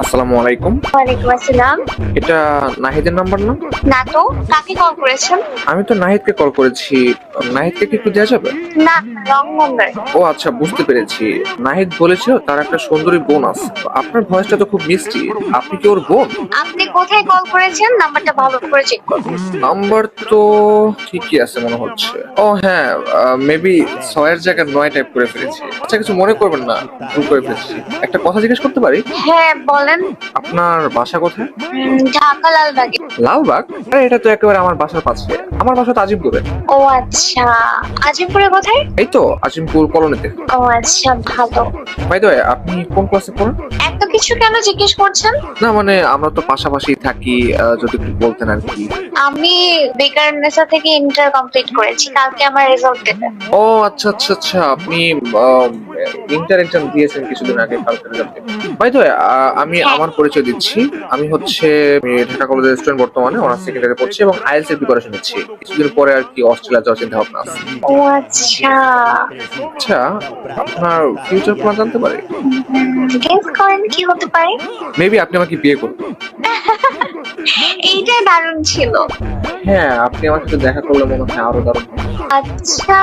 আসসালামু আলাইকুম। ওয়ালাইকুম আসসালাম। এটা নাহিদের নাম্বার না? না তো, কাকে কল করেছেন? আমি তো নাহিদকে কল করেছি। নাহিদকে কি একটু দেওয়া যাবে? না, রং নাম্বার। ও আচ্ছা, বুঝতে পেরেছি। নাহিদ বলেছিল তার একটা সুন্দরী বোন আছে। আপনার ভয়েসটা তো খুব মিষ্টি। আপনি কি ওর বোন? আপনি কোথায় কল করেছেন? নাম্বারটা ভালো করে চেক করুন। নাম্বার তো ঠিকই আছে মনে হচ্ছে। ও হ্যাঁ, মেবি 6 এর জায়গায় 9 টাইপ করে ফেলেছি। আচ্ছা, কিছু মনে করবেন না, ভুল করে ফেলেছি। একটা কথা জিজ্ঞেস করতে পারি? হ্যাঁ বলেন। আপনার বাসা কোথায়? ঢাকা লালবাগে। লালবাগ? আরে এটা তো একেবারে আমার বাসার পাশে। আমার বাসা তো আজিমপুরে। ও আচ্ছা, আজিমপুরে কোথায়? এই তো আজিমপুর কলোনিতে। ও আচ্ছা, ভালো। বাই দ্য ওয়ে, আপনি কোন ক্লাসে পড়েন? এত কিছু কেন জিজ্ঞেস করছেন? না মানে আমরা তো পাশাপাশি থাকি, যদি একটু বলতেন আর কি। আমি বেকারনেসা থেকে ইন্টার কমপ্লিট করেছি, কালকে আমার রেজাল্ট দেবে। ও আচ্ছা আচ্ছা আচ্ছা, আপনি ইন্টার এক্সাম দিয়েছেন কিছুদিন আগে, কালকে রেজাল্ট। বাই দ্য ওয়ে, আমি হ্যাঁ। আমার পরিচয় দিচ্ছি। আমি ঢাকা কলেজের স্টুডেন্ট, বর্তমানে অনার্স সেকেন্ড ইয়ারে পড়ছি এবং আইএলটিএস এর প্রিপারেশন নিচ্ছি। কিছুদিন পরে আর কি অস্ট্রেলিয়া যাওয়ার চিন্তা ভাবনা আছে। ও আচ্ছা, আচ্ছা, আপনার ফিউচার প্ল্যান জানতে পারি? গেস করেন কি হতে পারে? মেবি আপনি আমাকে বিয়ে করবেন। এইটাই দারুণ ছিল। হ্যাঁ, আপনি আমার সাথে দেখা করলে মনে হয় আরো দারুণ। আচ্ছা।